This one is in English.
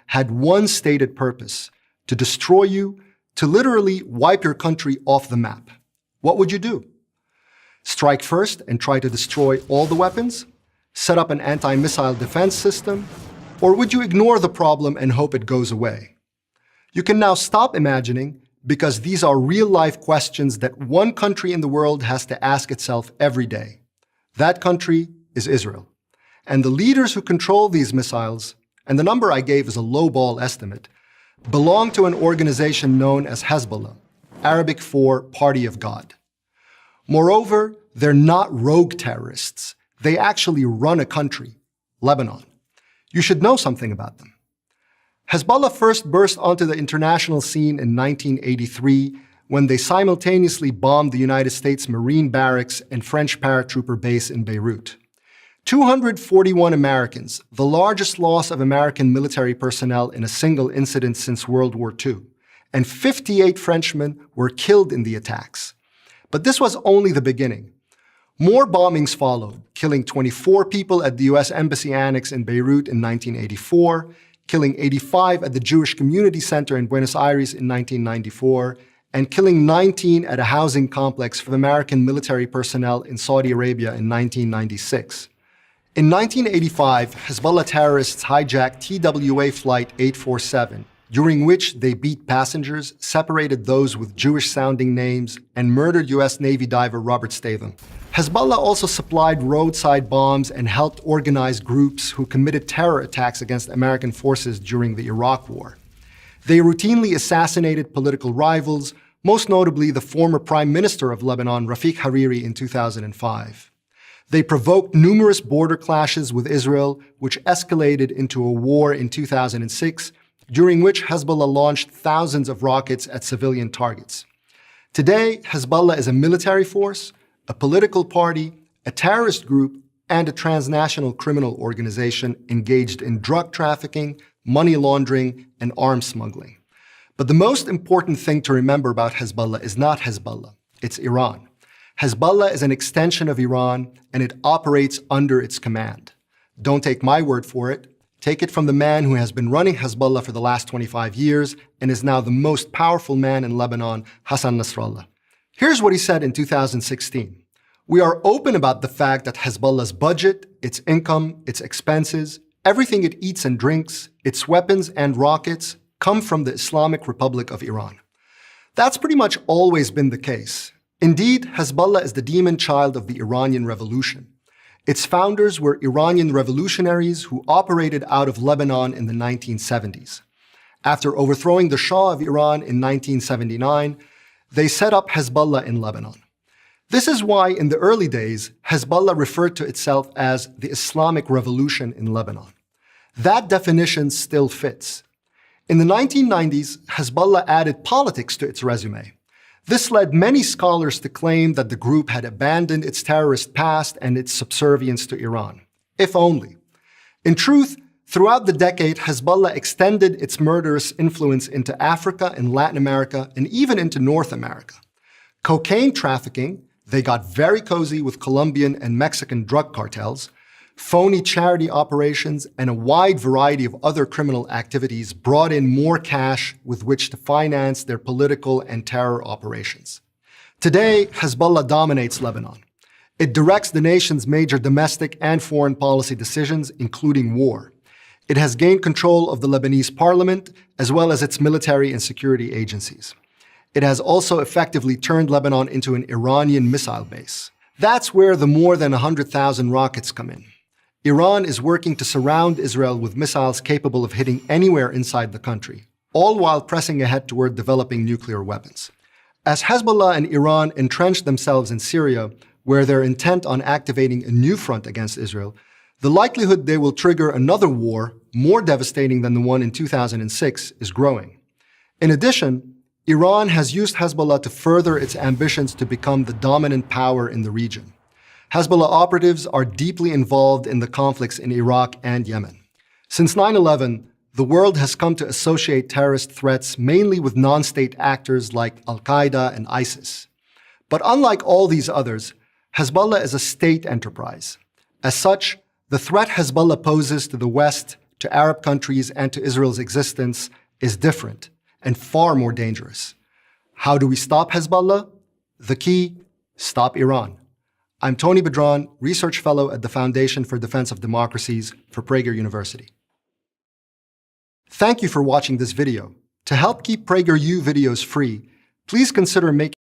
had one stated purpose: to destroy you, to literally wipe your country off the map. What would you do? Strike first and try to destroy all the weapons? Set up an anti-missile defense system? Or would you ignore the problem and hope it goes away? You can now stop imagining, because these are real-life questions that one country in the world has to ask itself every day. That country is Israel. And the leaders who control these missiles, and the number I gave is a lowball estimate, belong to an organization known as Hezbollah, Arabic for Party of God. Moreover, they're not rogue terrorists. They actually run a country, Lebanon. You should know something about them. Hezbollah first burst onto the international scene in 1983 when they simultaneously bombed the United States Marine barracks and French paratrooper base in Beirut. 241 Americans, the largest loss of American military personnel in a single incident since World War II, and 58 Frenchmen were killed in the attacks. But this was only the beginning. More bombings followed, killing 24 people at the US Embassy Annex in Beirut in 1984, killing 85 at the Jewish Community Center in Buenos Aires in 1994, and killing 19 at a housing complex for American military personnel in Saudi Arabia in 1996. In 1985, Hezbollah terrorists hijacked TWA Flight 847, during which they beat passengers, separated those with Jewish-sounding names, and murdered US Navy diver Robert Statham. Hezbollah also supplied roadside bombs and helped organize groups who committed terror attacks against American forces during the Iraq War. They routinely assassinated political rivals, most notably the former Prime Minister of Lebanon, Rafik Hariri, in 2005. They provoked numerous border clashes with Israel, which escalated into a war in 2006, during which Hezbollah launched thousands of rockets at civilian targets. Today, Hezbollah is a military force, a political party, a terrorist group, and a transnational criminal organization engaged in drug trafficking, money laundering, and arms smuggling. But the most important thing to remember about Hezbollah is not Hezbollah, it's Iran. Hezbollah is an extension of Iran, and it operates under its command. Don't take my word for it. Take it from the man who has been running Hezbollah for the last 25 years and is now the most powerful man in Lebanon, Hassan Nasrallah. Here's what he said in 2016. We are open about the fact that Hezbollah's budget, its income, its expenses, everything it eats and drinks, its weapons and rockets, come from the Islamic Republic of Iran. That's pretty much always been the case. Indeed, Hezbollah is the demon child of the Iranian Revolution. Its founders were Iranian revolutionaries who operated out of Lebanon in the 1970s. After overthrowing the Shah of Iran in 1979, they set up Hezbollah in Lebanon. This is why, in the early days, Hezbollah referred to itself as the Islamic Revolution in Lebanon. That definition still fits. In the 1990s, Hezbollah added politics to its resume. This led many scholars to claim that the group had abandoned its terrorist past and its subservience to Iran. If only. In truth, throughout the decade, Hezbollah extended its murderous influence into Africa and Latin America and even into North America. Cocaine trafficking, they got very cozy with Colombian and Mexican drug cartels, phony charity operations, and a wide variety of other criminal activities brought in more cash with which to finance their political and terror operations. Today, Hezbollah dominates Lebanon. It directs the nation's major domestic and foreign policy decisions, including war. It has gained control of the Lebanese parliament, as well as its military and security agencies. It has also effectively turned Lebanon into an Iranian missile base. That's where the more than 100,000 rockets come in. Iran is working to surround Israel with missiles capable of hitting anywhere inside the country, all while pressing ahead toward developing nuclear weapons. As Hezbollah and Iran entrench themselves in Syria, where they're intent on activating a new front against Israel, the likelihood they will trigger another war, more devastating than the one in 2006, is growing. In addition, Iran has used Hezbollah to further its ambitions to become the dominant power in the region. Hezbollah operatives are deeply involved in the conflicts in Iraq and Yemen. Since 9/11, the world has come to associate terrorist threats mainly with non-state actors like Al-Qaeda and ISIS. But unlike all these others, Hezbollah is a state enterprise. As such, the threat Hezbollah poses to the West to Arab countries and to Israel's existence is different and far more dangerous. How do we stop Hezbollah? The key: stop Iran. I'm Tony Badran, Research Fellow at the Foundation for Defense of Democracies for Prager University. Thank you for watching this video. To help keep PragerU videos free, please consider making